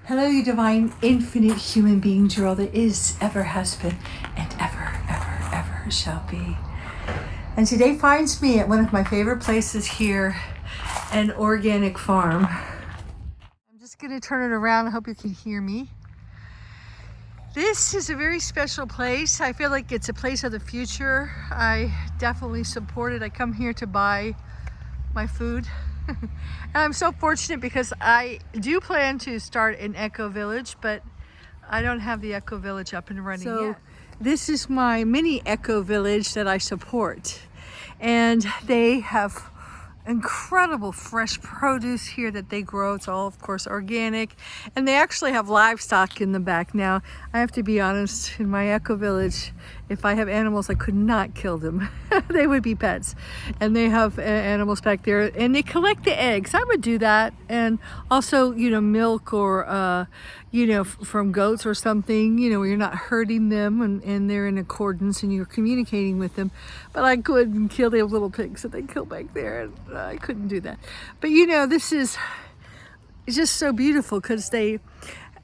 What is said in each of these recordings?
Hello, you divine, infinite human beings. You're all that is, ever has been, and ever shall be. And today finds me at one of my favorite places here, an organic farm. I'm just going to turn it around. I hope you can hear me. This is a very special place. I feel like it's a place of the future. I definitely support it. I come here to buy my food. And I'm so fortunate because I do plan to start an eco village, but I don't have the eco village up and running yet. This is my mini eco village that I support, and they have incredible fresh produce here that they grow. It's all, of course, organic, and they actually have livestock in the back. Now, I have to be honest, in my eco village, if I have animals, I could not kill them. They would be pets. And they have animals back there, and they collect the eggs. I would do that, and also, milk or from goats or something, where you're not hurting them, and they're in accordance and you're communicating with them. But I couldn't kill the little pigs that they kill back there, and I couldn't do that. But this is just so beautiful because they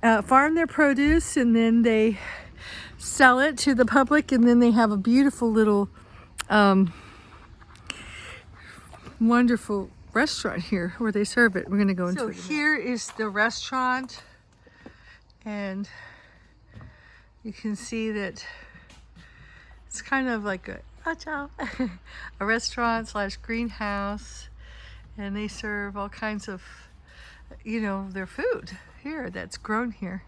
farm their produce and then they sell it to the public, and then they have a beautiful little wonderful restaurant here where they serve it. We're going to go into it. So here is the restaurant, and you can see that it's kind of like a restaurant / greenhouse, and they serve all kinds of their food here that's grown here.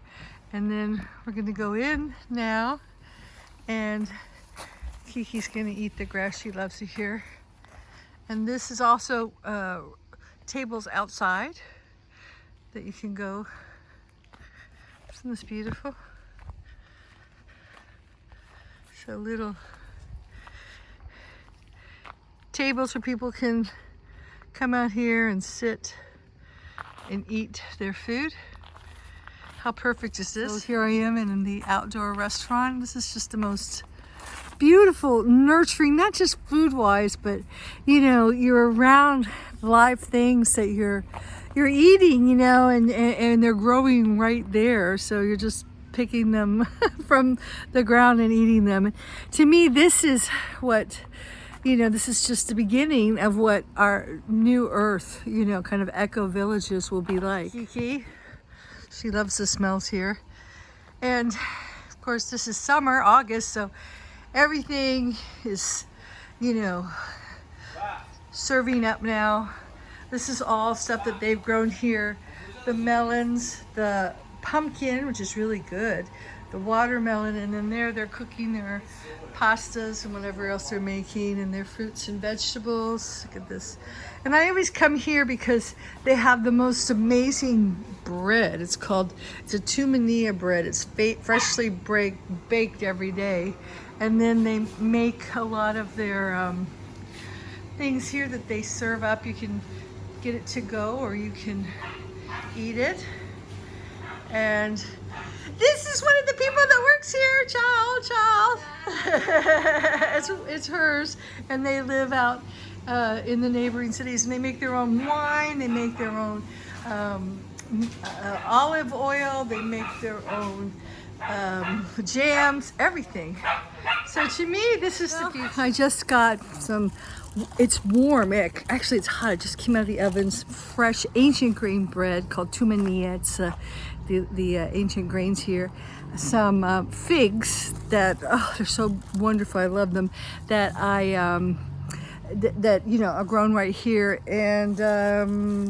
And then we're going to go in now, and Kiki's going to eat the grass. She loves it here. And this is also tables outside that you can go. Isn't this beautiful? So little tables where people can come out here and sit and eat their food. How perfect is this? So here I am in the outdoor restaurant. This is just the most beautiful, nurturing, not just food-wise, but you're around live things that you're eating, and they're growing right there. So you're just picking them from the ground and eating them. To me, this is what, this is just the beginning of what our new earth, kind of eco villages will be like. Kiki, she loves the smells here. And of course, this is summer, August, so everything is, serving up now. This is all stuff that they've grown here. The melons, the pumpkin, which is really good, the watermelon, and then they're cooking their pastas and whatever else they're making, and their fruits and vegetables. Look at this. And I always come here because they have the most amazing bread. It's a tumania bread. It's freshly baked every day. And then they make a lot of their things here that they serve up. You can get it to go, or you can eat it. And this is one of the people that works here, child. It's hers, and they live out in the neighboring cities, and they make their own wine, they make their own olive oil, they make their own jams, everything. So to me, this is the future. I just got some, it's warm, actually it's hot, it just came out of the ovens, fresh ancient grain bread called tumania. It's the ancient grains here. Some figs that, they're so wonderful, I love them, that I that are grown right here. And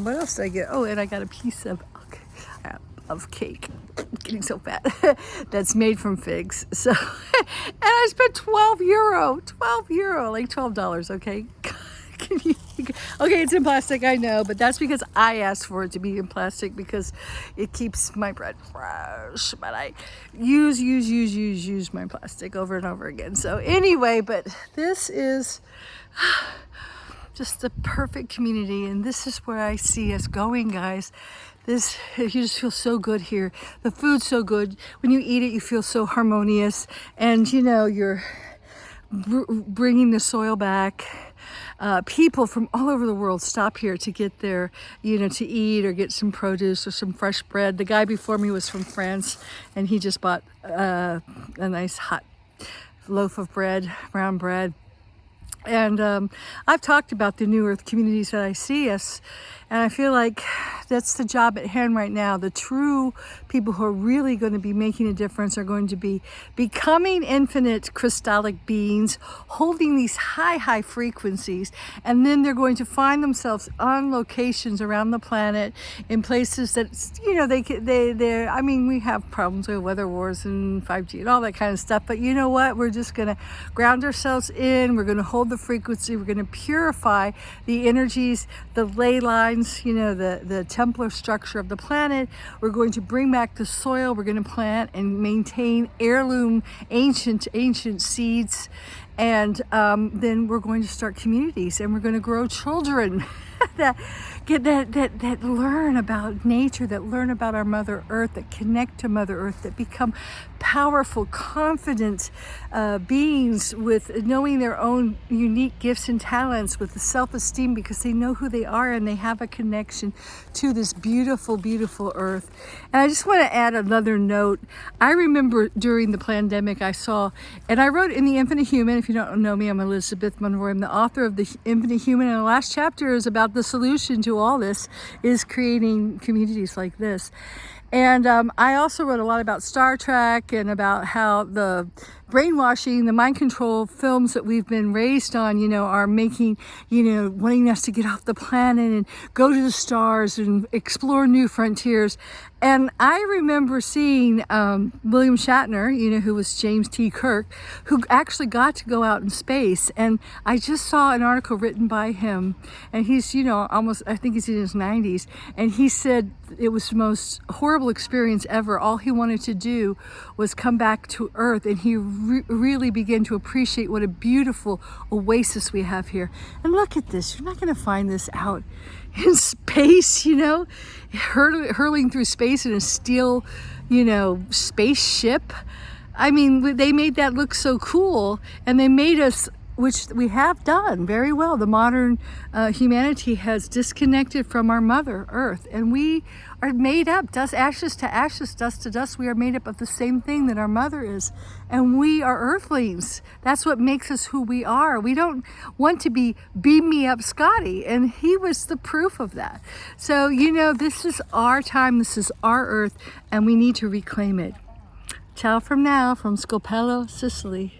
what else did I get? Oh, and I got a piece of cake. I'm getting so fat. That's made from figs. So, and I spent €12, like $12. Okay. Okay, it's in plastic, I know, but that's because I asked for it to be in plastic because it keeps my bread fresh. But I use my plastic over and over again. So anyway, but this is just the perfect community, and this is where I see us going, guys. You just feel so good here. The food's so good. When you eat it, you feel so harmonious, and you're bringing the soil back. People from all over the world stop here to get their, to eat or get some produce or some fresh bread. The guy before me was from France, and he just bought a nice hot loaf of bread, brown bread. And I've talked about the New Earth communities that I see us, and I feel like that's the job at hand right now. The true people who are really going to be making a difference are going to be becoming infinite crystallic beings, holding these high frequencies, and then they're going to find themselves on locations around the planet in places that, we have problems with weather wars and 5G and all that kind of stuff, but you know what? We're just going to ground ourselves in. We're going to hold the frequency. We're going to purify the energies, the ley lines, the Templar structure of the planet. We're going to bring back the soil. We're going to plant and maintain heirloom ancient seeds, and then we're going to start communities, and we're going to grow children that learn about nature, that learn about our Mother Earth, that connect to Mother Earth, that become powerful, confident beings with knowing their own unique gifts and talents, with the self-esteem because they know who they are and they have a connection to this beautiful, beautiful Earth. And I just want to add another note. I remember during the pandemic I saw, and I wrote in The Infinite Human. If you don't know me, I'm Elizabeth Monroy. I'm the author of The Infinite Human, and the last chapter is about the solution to all this is creating communities like this. And I also wrote a lot about Star Trek and about how the brainwashing, the mind control films that we've been raised on, are making, wanting us to get off the planet and go to the stars and explore new frontiers. And I remember seeing William Shatner, who was James T. Kirk, who actually got to go out in space. And I just saw an article written by him, and he's, I think he's in his 90s. And he said it was the most horrible experience ever. All he wanted to do was come back to Earth, and he really began to appreciate what a beautiful oasis we have here. And look at this. You're not going to find this out in space, hurling through space in a steel, spaceship. I mean, they made that look so cool, and they made us, which we have done very well. The modern humanity has disconnected from our Mother Earth, and we are made up, dust, ashes to ashes, dust to dust. We are made up of the same thing that our mother is, and we are earthlings. That's what makes us who we are. We don't want to be beam me up Scotty, and he was the proof of that. So, this is our time, this is our Earth, and we need to reclaim it. Ciao from now, from Scopello, Sicily.